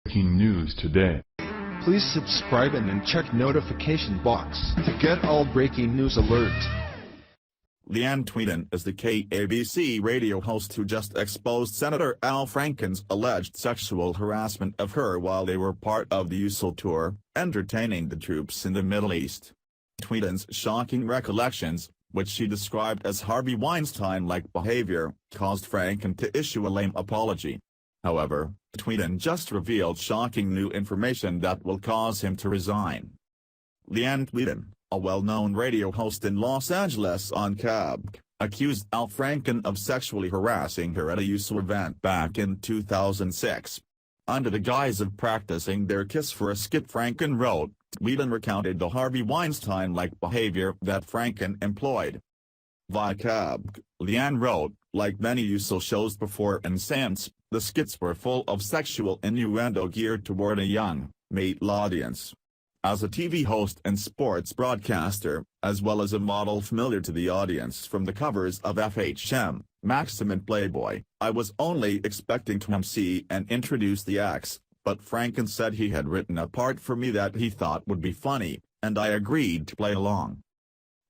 Breaking news today. Please subscribe and then check notification box to get all breaking news alerts. Leann Tweeden is the KABC radio host who just exposed Senator Al Franken's alleged sexual harassment of her while they were part of the USO tour, entertaining the troops in the Middle East. Tweeden's shocking recollections, which she described as Harvey Weinstein-like behavior, caused Franken to issue a lame apology. However, Tweeden just revealed shocking new information that will cause him to resign. Leann Tweeden, a well-known radio host in Los Angeles on KABC, accused Al Franken of sexually harassing her at a USO event back in 2006. Under the guise of practicing their kiss for a skit, Franken wrote, Tweeden recounted the Harvey Weinstein-like behavior that Franken employed. Via KABC, Leann wrote, like many USO shows before and since, the skits were full of sexual innuendo geared toward a young, male audience. As a TV host and sports broadcaster, as well as a model familiar to the audience from the covers of FHM, Maxim and Playboy, I was only expecting to MC and introduce the acts, but Franken said he had written a part for me that he thought would be funny, and I agreed to play along.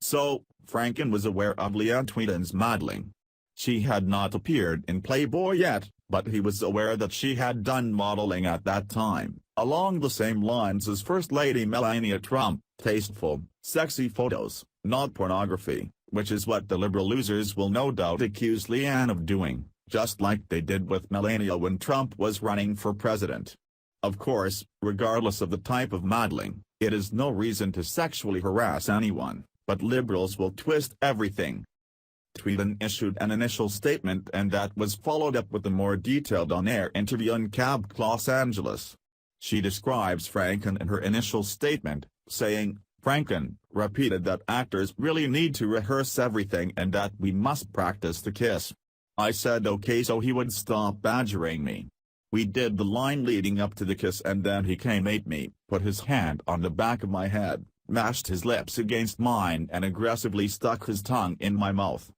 So, Franken was aware of Leann Tweeden's modeling. She had not appeared in Playboy yet, but he was aware that she had done modeling at that time, along the same lines as First Lady Melania Trump, tasteful, sexy photos, not pornography, which is what the liberal losers will no doubt accuse Leann of doing, just like they did with Melania when Trump was running for president. Of course, regardless of the type of modeling, it is no reason to sexually harass anyone, but liberals will twist everything. Tweeden issued an initial statement and that was followed up with a more detailed on-air interview on KABC Los Angeles. She describes Franken in her initial statement, saying, Franken repeated that actors really need to rehearse everything and that we must practice the kiss. I said okay so he would stop badgering me. We did the line leading up to the kiss and then he came at me, put his hand on the back of my head, mashed his lips against mine and aggressively stuck his tongue in my mouth.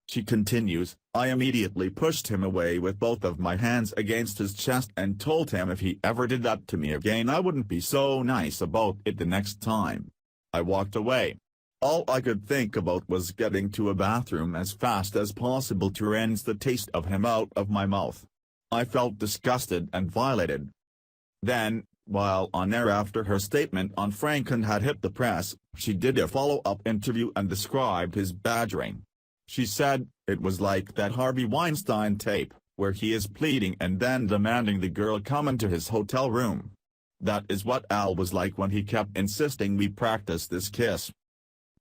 She continues, I immediately pushed him away with both of my hands against his chest and told him if he ever did that to me again I wouldn't be so nice about it the next time. I walked away. All I could think about was getting to a bathroom as fast as possible to rinse the taste of him out of my mouth. I felt disgusted and violated. Then, while on air after her statement on Franken had hit the press, she did a follow-up interview and described his badgering. She said, it was like that Harvey Weinstein tape, where he is pleading and then demanding the girl come into his hotel room. That is what Al was like when he kept insisting we practice this kiss.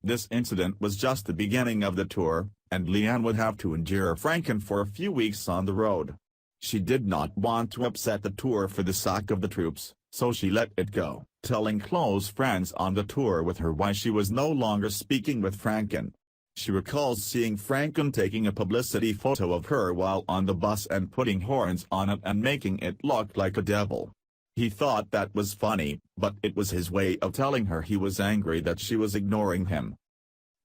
This incident was just the beginning of the tour, and Leann would have to endure Franken for a few weeks on the road. She did not want to upset the tour for the sake of the troops, so she let it go, telling close friends on the tour with her why she was no longer speaking with Franken. She recalls seeing Franken taking a publicity photo of her while on the bus and putting horns on it and making it look like a devil. He thought that was funny, but it was his way of telling her he was angry that she was ignoring him.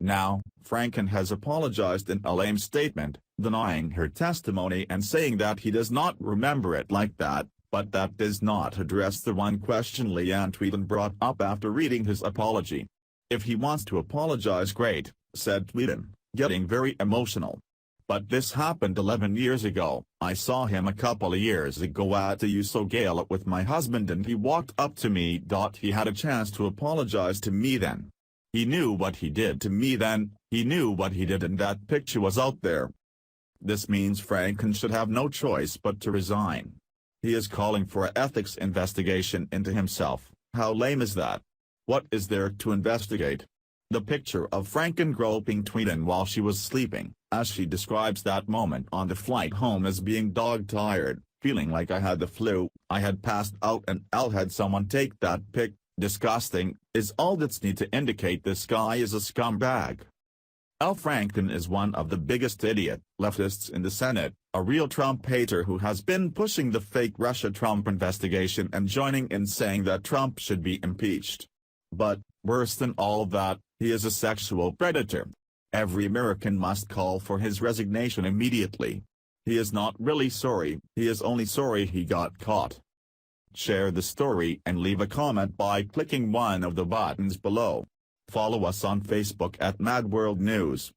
Now, Franken has apologized in a lame statement, denying her testimony and saying that he does not remember it like that, but that does not address the one question Leann Tweeden brought up after reading his apology. If he wants to apologize, great, said Tweeden, getting very emotional. But this happened 11 years ago. I saw him a couple of years ago at the USO gala with my husband and he walked up to me. He had a chance to apologize to me then. He knew what he did to me then, he knew what he did and that picture was out there. This means Franken should have no choice but to resign. He is calling for an ethics investigation into himself. How lame is that? What is there to investigate? The picture of Franken groping Tweeden while she was sleeping, as she describes that moment on the flight home as being dog-tired, feeling like I had the flu, I had passed out and Al had someone take that pic, disgusting, is all that's need to indicate this guy is a scumbag. Al Franken is one of the biggest idiot leftists in the Senate, a real Trump hater who has been pushing the fake Russia-Trump investigation and joining in saying that Trump should be impeached. But, worse than all that, he is a sexual predator. Every American must call for his resignation immediately. He is not really sorry, he is only sorry he got caught. Share the story and leave a comment by clicking one of the buttons below. Follow us on Facebook at Mad World News.